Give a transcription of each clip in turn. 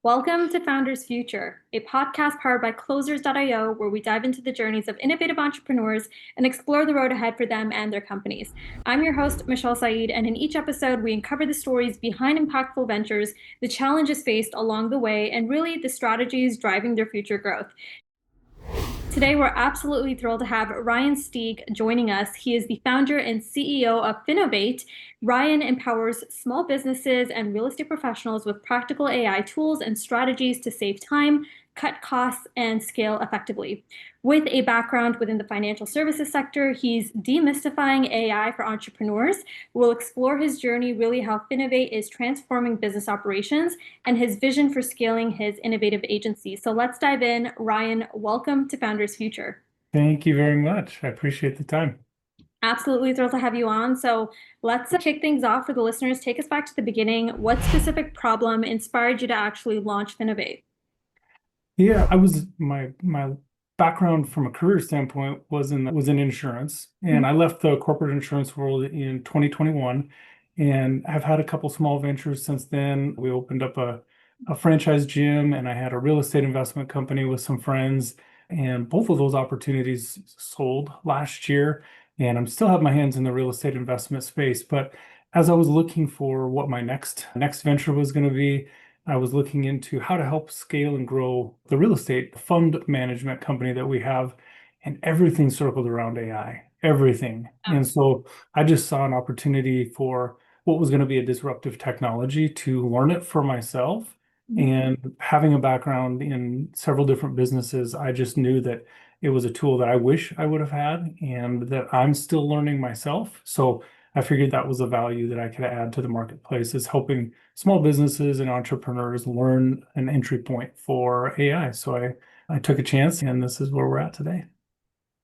Welcome to Founders Future, a podcast powered by Closers.io, where we dive into the journeys of innovative entrepreneurs and explore the road ahead for them and their companies. I'm your host, Mishal Saeed, and in each episode, we uncover the stories behind impactful ventures, the challenges faced along the way, and really the strategies driving their future growth. Today, we're absolutely thrilled to have Ryan Steig joining us. He is the founder and CEO of Finovate. Ryan empowers small businesses and real estate professionals with practical AI tools and strategies to save time, cut costs, and scale effectively. With a background within the financial services sector, he's demystifying AI for entrepreneurs. We'll explore his journey, really how Finovate is transforming business operations and his vision for scaling his innovative agency. So let's dive in. Ryan, welcome to Founders Future. Thank you very much. I appreciate the time. Absolutely thrilled to have you on. So let's kick things off for the listeners. Take us back to the beginning. What specific problem inspired you to actually launch Finovate? Yeah, I was my background from a career standpoint was in insurance, and I left the corporate insurance world in 2021, and I've had a couple small ventures since then. We opened up a franchise gym, and I had a real estate investment company with some friends, and both of those opportunities sold last year, and I'm still have my hands in the real estate investment space. But as I was looking for what my next venture was going to be, I was looking into how to help scale and grow the real estate fund management company that we have, and everything circled around AI, everything. And so I just saw an opportunity for what was going to be a disruptive technology to learn it for myself. And having a background in several different businesses, I just knew that it was a tool that I wish I would have had and that I'm still learning myself. So I figured that was a value that I could add to the marketplace, is helping small businesses and entrepreneurs learn an entry point for AI. So I took a chance, and this is where we're at today.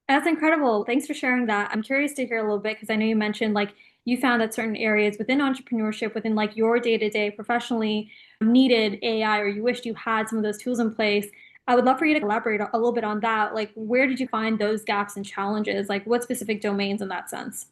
That's incredible. Thanks for sharing that. I'm curious to hear a little bit because I know you mentioned you found that certain areas within entrepreneurship, within your day-to-day professionally needed AI, or you wished you had some of those tools in place. I would love for you to elaborate a little bit on that. Where did you find those gaps and challenges? What specific domains in that sense?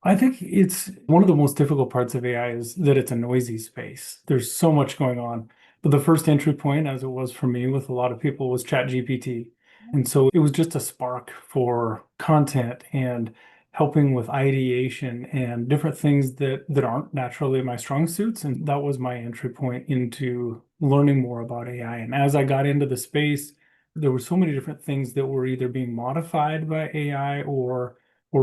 I think it's one of the most difficult parts of AI is that it's a noisy space. There's so much going on. But the first entry point, as it was for me with a lot of people, was ChatGPT. And so it was just a spark for content and helping with ideation and different things that aren't naturally my strong suits. And that was my entry point into learning more about AI. And as I got into the space, there were so many different things that were either being modified by AI or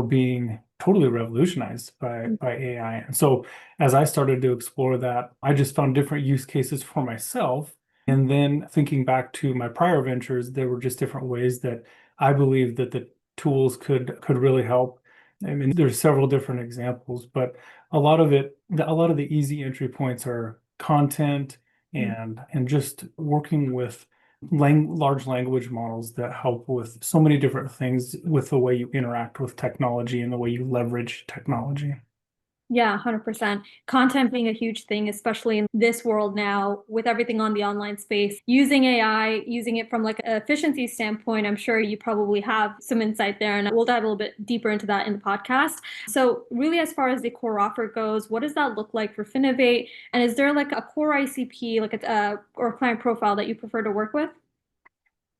being totally revolutionized by AI. And so as I started to explore that, I just found different use cases for myself. And then thinking back to my prior ventures, there were just different ways that I believed that the tools could really help. I mean, there's several different examples, but a lot of the easy entry points are content and just working with large language models that help with so many different things with the way you interact with technology and the way you leverage technology. Yeah, 100%. Content being a huge thing, especially in this world now with everything on the online space. Using AI, using it from an efficiency standpoint, I'm sure you probably have some insight there, and we'll dive a little bit deeper into that in the podcast. So really, as far as the core offer goes, what does that look like for Finovate? And is there a core ICP, or client profile that you prefer to work with?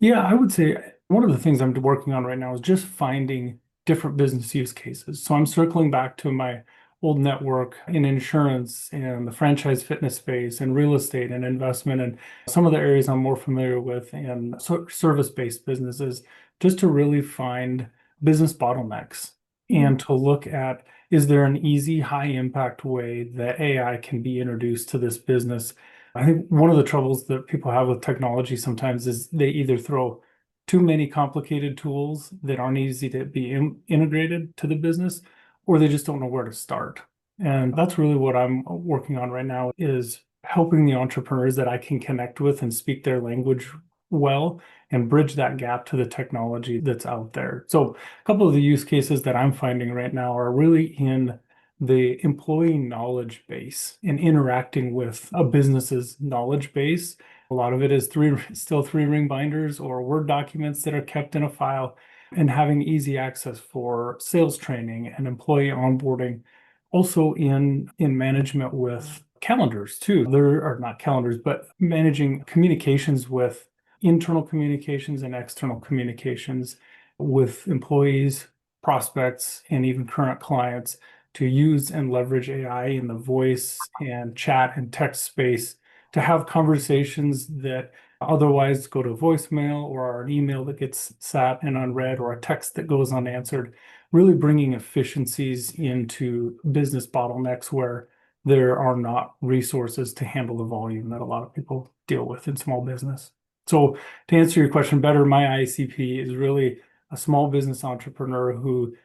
Yeah, I would say one of the things I'm working on right now is just finding different business use cases. So I'm circling back to my old network in insurance and the franchise fitness space and real estate and investment and some of the areas I'm more familiar with and service-based businesses, just to really find business bottlenecks and to look at, is there an easy, high impact way that AI can be introduced to this business? I think one of the troubles that people have with technology sometimes is they either throw too many complicated tools that aren't easy to be integrated to the business, or they just don't know where to start. And that's really what I'm working on right now, is helping the entrepreneurs that I can connect with and speak their language well and bridge that gap to the technology that's out there. So a couple of the use cases that I'm finding right now are really in the employee knowledge base and interacting with a business's knowledge base. A lot of it is still three-ring binders or Word documents that are kept in a file, and having easy access for sales training and employee onboarding. Also in management with calendars too. There are not calendars, but managing communications with internal communications and external communications with employees, prospects, and even current clients to use and leverage AI in the voice and chat and text space to have conversations that otherwise go to voicemail or an email that gets sat and unread or a text that goes unanswered, really bringing efficiencies into business bottlenecks where there are not resources to handle the volume that a lot of people deal with in small business. So to answer your question better, my ICP is really a small business entrepreneur who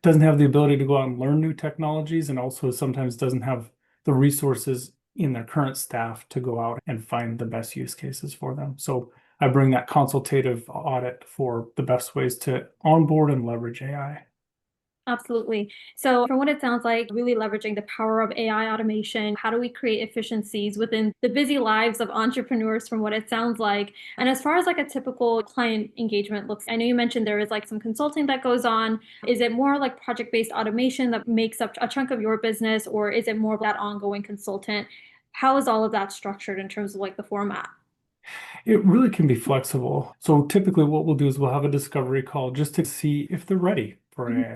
doesn't have the ability to go out and learn new technologies and also sometimes doesn't have the resources in their current staff to go out and find the best use cases for them. So I bring that consultative audit for the best ways to onboard and leverage AI. Absolutely. So, from what it sounds like, really leveraging the power of AI automation, how do we create efficiencies within the busy lives of entrepreneurs, from what it sounds like? And as far as like a typical client engagement looks, I know you mentioned there is like some consulting that goes on. Is it more like project based automation that makes up a chunk of your business, or is it more of that ongoing consultant? How is all of that structured in terms of like the format? It really can be flexible. So typically what we'll do is we'll have a discovery call just to see if they're ready for Mhm. AI.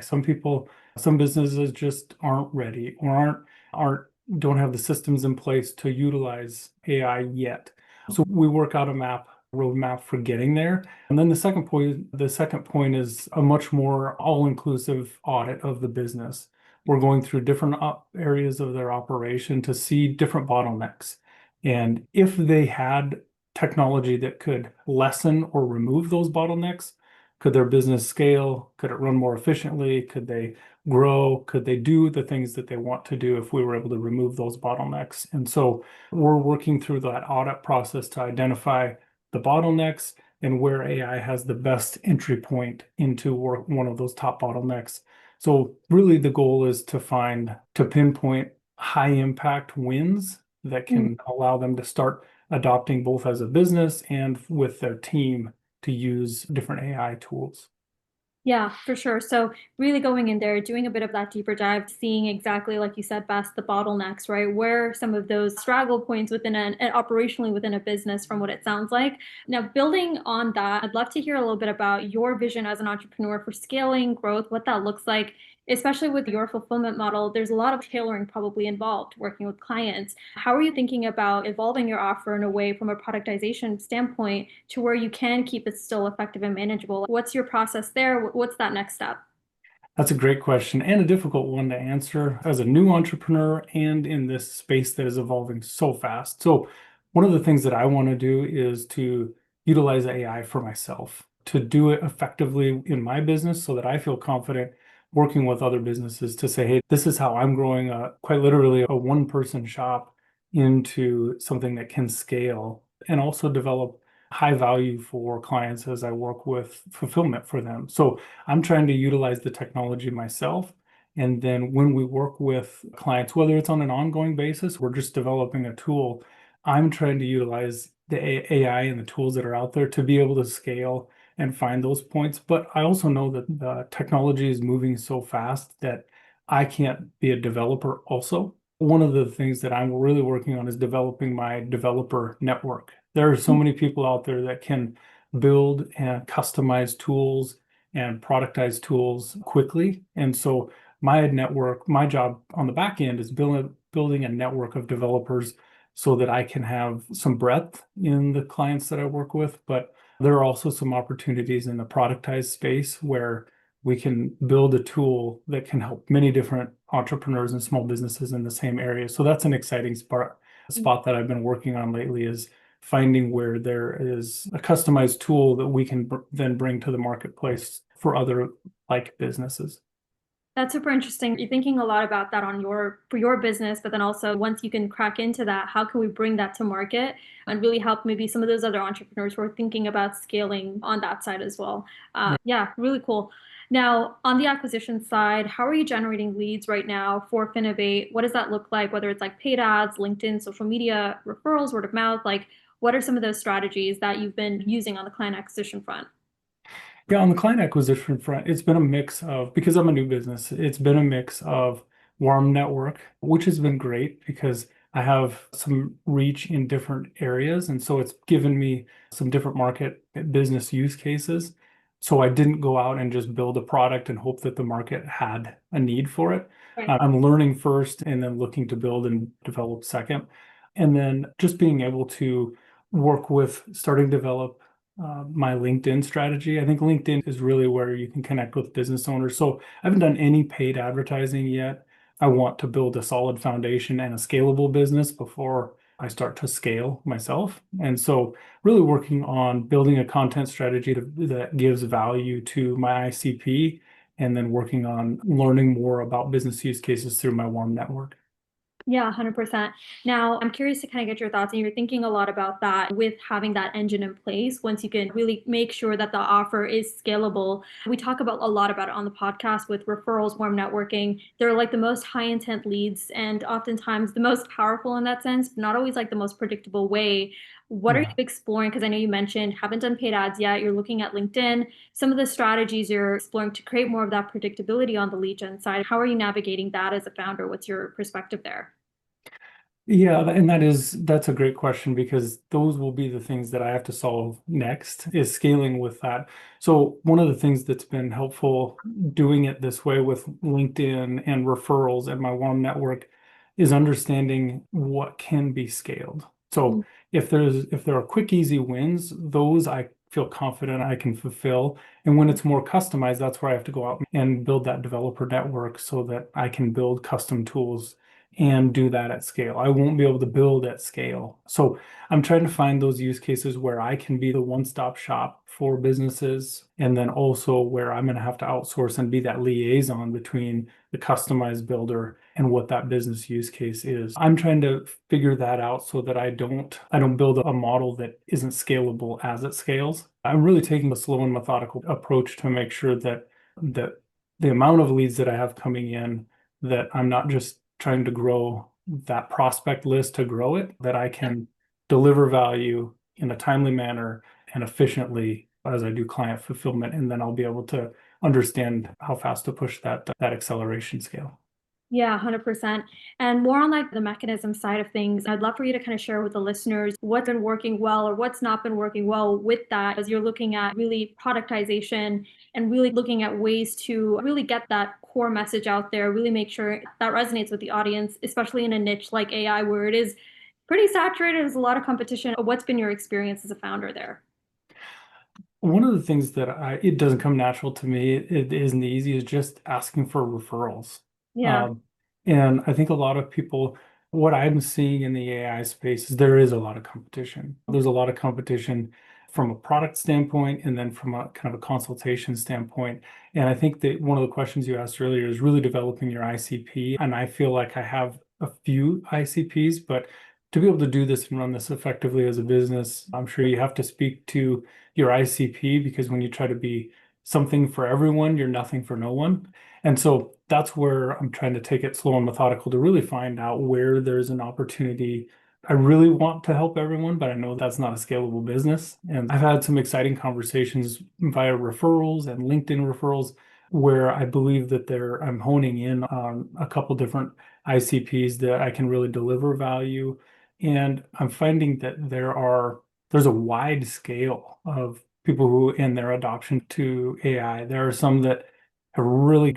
Some businesses just aren't ready or aren't don't have the systems in place to utilize AI yet. So we work out roadmap for getting there. And then the second point is a much more all-inclusive audit of the business. We're going through different areas of their operation to see different bottlenecks. And if they had technology that could lessen or remove those bottlenecks? Could their business scale? Could it run more efficiently? Could they grow? Could they do the things that they want to do if we were able to remove those bottlenecks? And so we're working through that audit process to identify the bottlenecks and where AI has the best entry point into one of those top bottlenecks. So really the goal is to pinpoint high impact wins that can allow them to start adopting both as a business and with their team to use different AI tools. Yeah, for sure. So really going in there, doing a bit of that deeper dive, seeing exactly, like you said, best the bottlenecks, right? Where some of those straggle points within operationally within a business, from what it sounds like. Now, building on that, I'd love to hear a little bit about your vision as an entrepreneur for scaling growth, what that looks like, especially with your fulfillment model. There's a lot of tailoring probably involved working with clients. How are you thinking about evolving your offer in a way from a productization standpoint to where you can keep it still effective and manageable? What's your process there? What's that next step? That's a great question and a difficult one to answer as a new entrepreneur and in this space that is evolving so fast. So, one of the things that I want to do is to utilize AI for myself, to do it effectively in my business so that I feel confident working with other businesses to say, hey, this is how I'm growing quite literally a one-person shop into something that can scale and also develop high value for clients as I work with fulfillment for them. So, I'm trying to utilize the technology myself. And then when we work with clients, whether it's on an ongoing basis, we're just developing a tool, I'm trying to utilize the AI and the tools that are out there to be able to scale and find those points. But I also know that the technology is moving so fast that I can't be a developer also. One of the things that I'm really working on is developing my developer network. There are so many people out there that can build and customize tools and productize tools quickly. And so my job on the back end is building a network of developers so that I can have some breadth in the clients that I work with. But there are also some opportunities in the productized space where we can build a tool that can help many different entrepreneurs and small businesses in the same area. So that's an exciting spot that I've been working on lately is finding where there is a customized tool that we can then bring to the marketplace for other like businesses. That's super interesting. You're thinking a lot about that on for your business, but then also once you can crack into that, how can we bring that to market and really help maybe some of those other entrepreneurs who are thinking about scaling on that side as well? Yeah, really cool. Now, on the acquisition side, how are you generating leads right now for Finovate? What does that look like? Whether it's like paid ads, LinkedIn, social media, referrals, word of mouth, like what are some of those strategies that you've been using on the client acquisition front? Yeah, on the client acquisition front, it's been a mix of, because I'm a new business, it's been a mix of warm network, which has been great because I have some reach in different areas. And so it's given me some different market business use cases. So I didn't go out and just build a product and hope that the market had a need for it. Right. I'm learning first and then looking to build and develop second. And then just being able to work with starting to develop my LinkedIn strategy. I think LinkedIn is really where you can connect with business owners. So I haven't done any paid advertising yet. I want to build a solid foundation and a scalable business before I start to scale myself. And so really working on building a content strategy that gives value to my ICP and then working on learning more about business use cases through my warm network. Yeah, 100%. Now, I'm curious to kind of get your thoughts, and you're thinking a lot about that with having that engine in place. Once you can really make sure that the offer is scalable, we talk about a lot about it on the podcast with referrals, warm networking. They're like the most high intent leads and oftentimes the most powerful in that sense, but not always like the most predictable way. What are you Yeah. exploring? Because I know you mentioned haven't done paid ads yet. You're looking at LinkedIn. Some of the strategies you're exploring to create more of that predictability on the lead gen side. How are you navigating that as a founder? What's your perspective there? Yeah, and that's a great question because those will be the things that I have to solve next is scaling with that. So one of the things that's been helpful doing it this way with LinkedIn and referrals and my warm network is understanding what can be scaled. So if there are quick, easy wins, those I feel confident I can fulfill. And when it's more customized, that's where I have to go out and build that developer network so that I can build custom tools and do that at scale. I won't be able to build at scale. So I'm trying to find those use cases where I can be the one-stop shop for businesses, and then also where I'm going to have to outsource and be that liaison between the customized builder and what that business use case is. I'm trying to figure that out so that I don't build a model that isn't scalable as it scales. I'm really taking a slow and methodical approach to make sure that the amount of leads that I have coming in, that I'm not just trying to grow that prospect list to grow it, that I can deliver value in a timely manner and efficiently as I do client fulfillment, and then I'll be able to understand how fast to push that acceleration scale. Yeah, 100%. And more on like the mechanism side of things, I'd love for you to kind of share with the listeners what's been working well or what's not been working well with that as you're looking at really productization and really looking at ways to really get that core message out there, really make sure that resonates with the audience, especially in a niche like AI where it is pretty saturated. There's a lot of competition. What's been your experience as a founder there? One of the things that it doesn't come natural to me, it isn't easy, is just asking for referrals. Yeah. Um, and I think a lot of people, what I'm seeing in the AI space is there is a lot of competition. There's a lot of competition from a product standpoint and then from a kind of a consultation standpoint. And I think that one of the questions you asked earlier is really developing your ICP. And I feel like I have a few ICPs, but to be able to do this and run this effectively as a business, I'm sure you have to speak to your ICP because when you try to be something for everyone, you're nothing for no one. And so that's where I'm trying to take it slow and methodical to really find out where there's an opportunity. I really want to help everyone, but I know that's not a scalable business. And I've had some exciting conversations via referrals and LinkedIn referrals where I believe that I'm honing in on a couple different ICPs that I can really deliver value. And I'm finding that there's a wide scale of people who in their adoption to AI. There are some that have really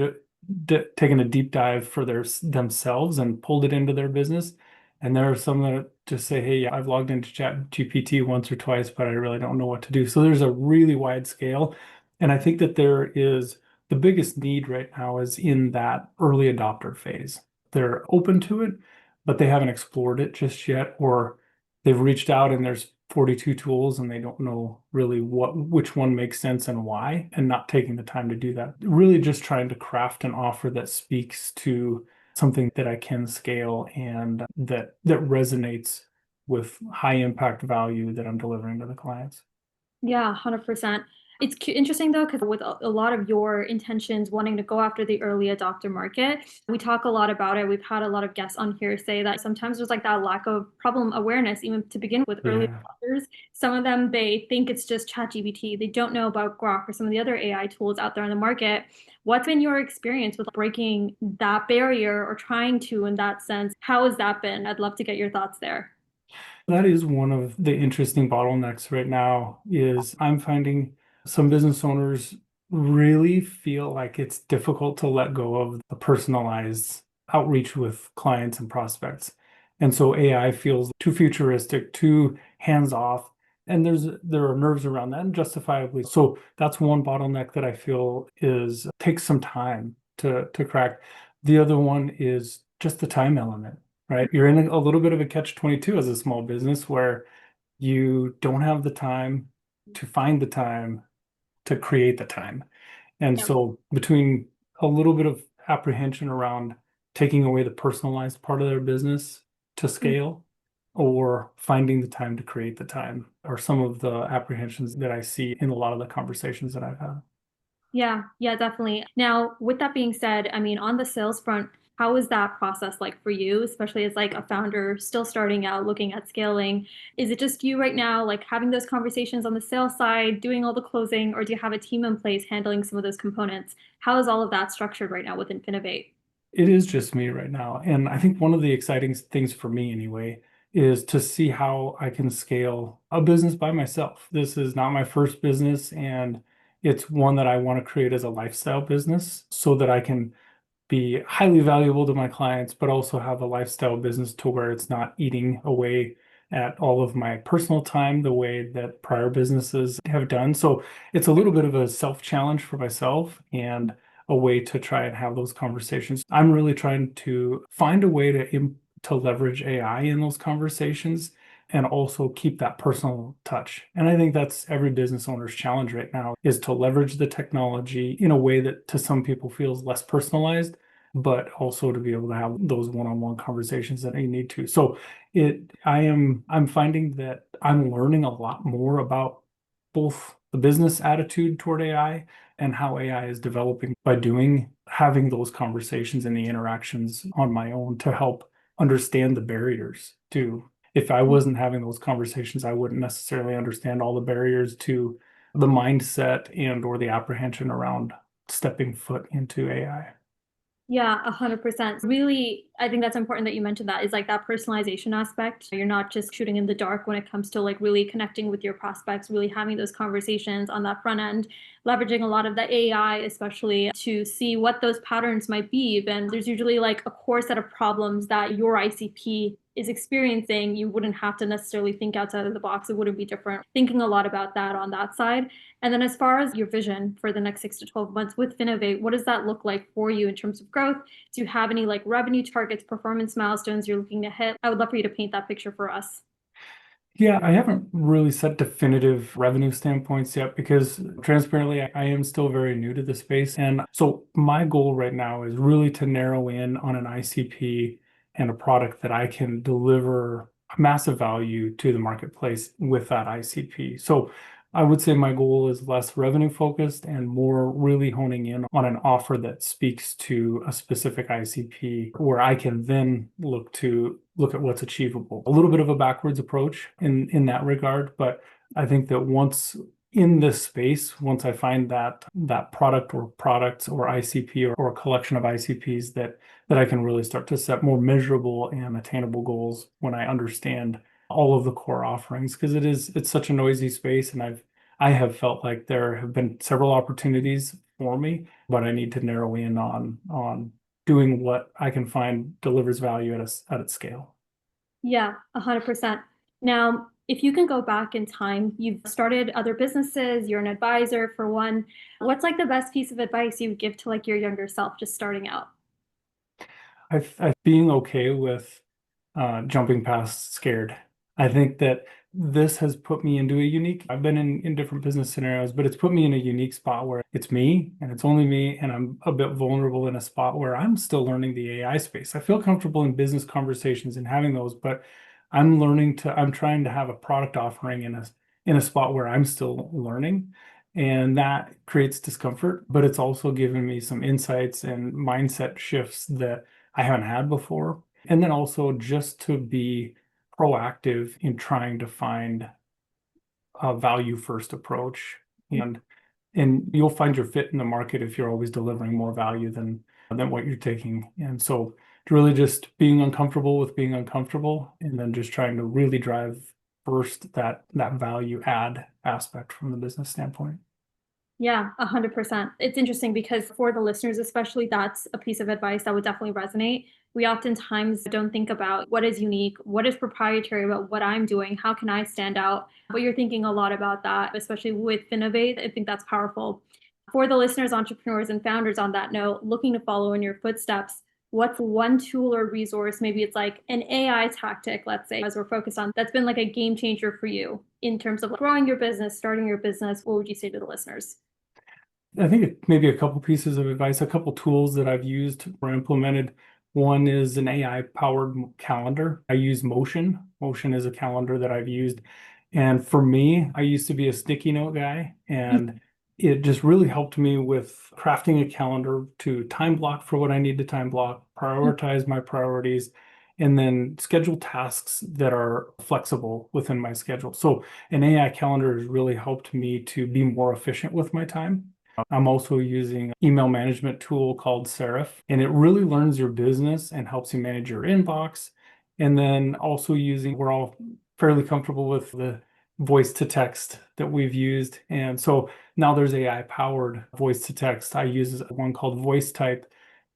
taken a deep dive for themselves and pulled it into their business. And there are some that just say, hey, yeah, I've logged into Chat GPT once or twice, but I really don't know what to do. So there's a really wide scale. And I think that the biggest need right now is in that early adopter phase. They're open to it, but they haven't explored it just yet, or they've reached out and there's 42 tools and they don't know really which one makes sense and why, and not taking the time to do that. Really just trying to craft an offer that speaks to something that I can scale and that resonates with high impact value that I'm delivering to the clients. Yeah, 100%. It's interesting though, because with a lot of your intentions wanting to go after the early adopter market, we talk a lot about it. We've had a lot of guests on here say that sometimes there's like that lack of problem awareness, even to begin with early Yeah. adopters. Some of them, they think it's just ChatGPT. They don't know about Grok or some of the other AI tools out there in the market. What's been your experience with breaking that barrier or trying to in that sense? How has that been? I'd love to get your thoughts there. That is one of the interesting bottlenecks right now is I'm finding some business owners really feel like it's difficult to let go of the personalized outreach with clients and prospects. And so AI feels too futuristic, too hands off. And there are nerves around that, and justifiably. So that's one bottleneck that I feel is takes some time to crack. The other one is just the time element, right? You're in a little bit of a catch-22 as a small business where you don't have the time to find the time to create the time. And Yeah. so between a little bit of apprehension around taking away the personalized part of their business to scale or finding the time to create the time are some of the apprehensions that I see in a lot of the conversations that I've had. Yeah, yeah, definitely. Now, with that being said, I mean, on the sales front, how is that process like for you, especially as like a founder still starting out, looking at scaling? Is it just you right now, like having those conversations on the sales side, doing all the closing, or do you have a team in place handling some of those components? How is all of that structured right now within Finovate? It is just me right now. And I think one of the exciting things for me anyway is to see how I can scale a business by myself. This is not my first business, and it's one that I want to create as a lifestyle business so that I can be highly valuable to my clients, but also have a lifestyle business to where it's not eating away at all of my personal time the way that prior businesses have done. So it's a little bit of a self challenge for myself and a way to try and have those conversations. I'm really trying to find a way to leverage AI in those conversations and also keep that personal touch. And I think that's every business owner's challenge right now is to leverage the technology in a way that to some people feels less personalized, but also to be able to have those one-on-one conversations that you need to. So I'm finding that I'm learning a lot more about both the business attitude toward AI and how AI is developing by having those conversations and the interactions on my own to help understand the barriers too. If I wasn't having those conversations, I wouldn't necessarily understand all the barriers to the mindset and or the apprehension around stepping foot into AI. Yeah, 100%. Really, I think that's important that you mentioned that is like that personalization aspect. You're not just shooting in the dark when it comes to like really connecting with your prospects, really having those conversations on that front end, leveraging a lot of the AI, especially to see what those patterns might be. Then there's usually like a core set of problems that your ICP is experiencing. You wouldn't have to necessarily think outside of the box. It wouldn't be different. Thinking a lot about that on that side. And then as far as your vision for the next 6 to 12 months with Finovate, what does that look like for you in terms of growth? Do you have any like revenue targets, performance milestones you're looking to hit? I would love for you to paint that picture for us. Yeah, I haven't really set definitive revenue standpoints yet because transparently, I am still very new to the space. And so my goal right now is really to narrow in on an ICP and a product that I can deliver massive value to the marketplace with that ICP. So I would say my goal is less revenue focused and more really honing in on an offer that speaks to a specific ICP where I can then look at what's achievable. A little bit of a backwards approach in that regard, but I think that once in this space, once I find that product or products or ICP or a collection of ICPs that I can really start to set more measurable and attainable goals when I understand all of the core offerings because it's such a noisy space and I have felt like there have been several opportunities for me, but I need to narrow in on doing what I can find delivers value at its scale. Yeah, 100%. Now, if you can go back in time, you've started other businesses, you're an advisor for one. What's like the best piece of advice you would give to like your younger self just starting out? I being okay with jumping past scared. I think that this has put me into a unique, I've been in different business scenarios, but it's put me in a unique spot where it's me and it's only me, and I'm a bit vulnerable in a spot where I'm still learning the AI space. I feel comfortable in business conversations and having those, but I'm trying to have a product offering in a spot where I'm still learning. And that creates discomfort, but it's also given me some insights and mindset shifts that I haven't had before. And then also just to be proactive in trying to find a value first approach. And you'll find your fit in the market if you're always delivering more value than what you're taking. And so it's really just being uncomfortable with being uncomfortable and then just trying to really drive first that value add aspect from the business standpoint. Yeah, 100%. It's interesting because for the listeners, especially, that's a piece of advice that would definitely resonate. We oftentimes don't think about what is unique, what is proprietary about what I'm doing, how can I stand out? But you're thinking a lot about that, especially with Finovate. I think that's powerful. For the listeners, entrepreneurs, and founders on that note, looking to follow in your footsteps, what's one tool or resource? Maybe it's like an AI tactic, let's say, as we're focused on, that's been like a game changer for you in terms of growing your business, starting your business. What would you say to the listeners? I think maybe a couple pieces of advice, a couple tools that I've used or implemented. One is an AI powered calendar. I use Motion. Motion is a calendar that I've used. And for me, I used to be a sticky note guy, and it just really helped me with crafting a calendar to time block for what I need to time block, prioritize my priorities, and then schedule tasks that are flexible within my schedule. So an AI calendar has really helped me to be more efficient with my time. I'm also using an email management tool called Seraph, and it really learns your business and helps you manage your inbox. And then also we're all fairly comfortable with the voice to text that we've used. And so now there's AI powered voice to text. I use one called Voice Type,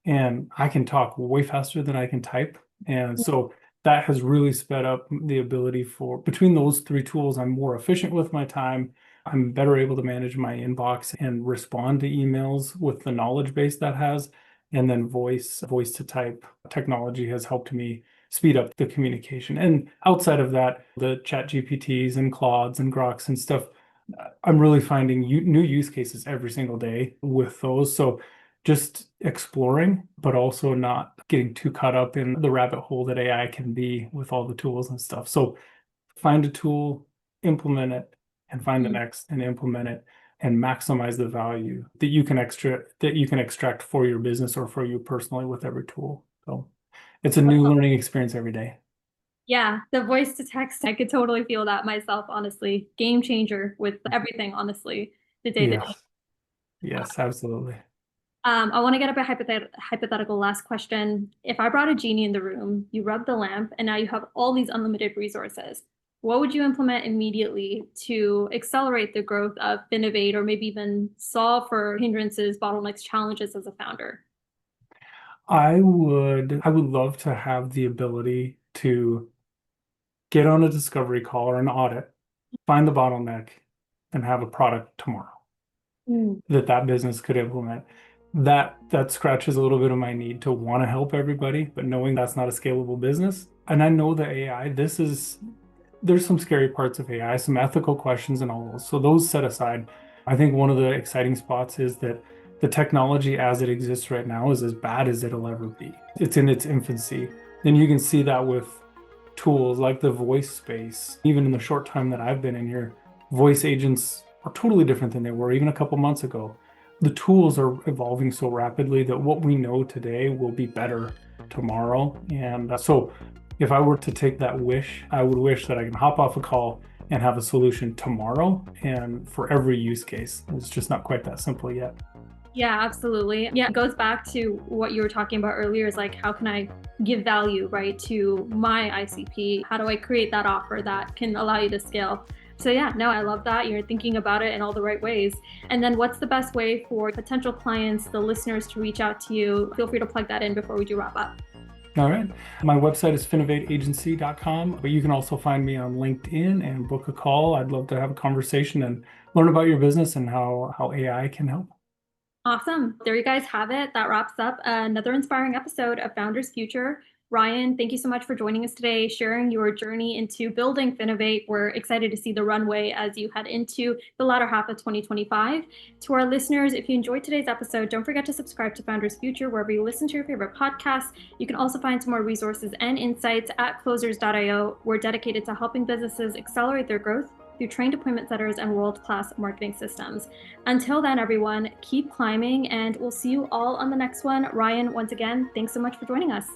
and I can talk way faster than I can type. And so that has really sped up the ability for between those three tools, I'm more efficient with my time. I'm better able to manage my inbox and respond to emails with the knowledge base that has. And then voice to type technology has helped me speed up the communication. And outside of that, the chat GPTs and Claudes and Groks and stuff, I'm really finding new use cases every single day with those. So just exploring, but also not getting too caught up in the rabbit hole that AI can be with all the tools and stuff. So find a tool, implement it, and find the next and implement it and maximize the value that you can extract for your business or for you personally with every tool. So it's a new learning experience every day. Yeah, the voice to text, I could totally feel that myself, honestly. Game changer with everything, honestly, the day to day. Yes. Yes, absolutely. I want to get up a hypothetical last question. If I brought a genie in the room, you rub the lamp, and now you have all these unlimited resources, what would you implement immediately to accelerate the growth of Finovate or maybe even solve for hindrances, bottlenecks, challenges as a founder? I would love to have the ability to get on a discovery call or an audit, find the bottleneck, and have a product tomorrow Mm. that business could implement. That scratches a little bit of my need to want to help everybody, but knowing that's not a scalable business. And I know the AI, there's some scary parts of AI, some ethical questions and all those. So those set aside, I think one of the exciting spots is that the technology as it exists right now is as bad as it'll ever be. It's in its infancy. Then you can see that with tools like the voice space. Even in the short time that I've been in here, voice agents are totally different than they were even a couple months ago. The tools are evolving so rapidly that what we know today will be better tomorrow. And so if I were to take that wish, I would wish that I can hop off a call and have a solution tomorrow and for every use case. It's just not quite that simple yet. Yeah, absolutely. Yeah, it goes back to what you were talking about earlier is like, how can I give value, right, to my ICP? How do I create that offer that can allow you to scale? So yeah, no, I love that. You're thinking about it in all the right ways. And then what's the best way for potential clients, the listeners to reach out to you? Feel free to plug that in before we do wrap up. All right. My website is finovateagency.com, but you can also find me on LinkedIn and book a call. I'd love to have a conversation and learn about your business and how AI can help. Awesome. There you guys have it. That wraps up another inspiring episode of Founders Future. Ryan, thank you so much for joining us today, sharing your journey into building Finovate. We're excited to see the runway as you head into the latter half of 2025. To our listeners, if you enjoyed today's episode, don't forget to subscribe to Founders Future wherever you listen to your favorite podcasts. You can also find some more resources and insights at closers.io. We're dedicated to helping businesses accelerate their growth through trained appointment setters and world-class marketing systems. Until then, everyone, keep climbing, and we'll see you all on the next one. Ryan, once again, thanks so much for joining us.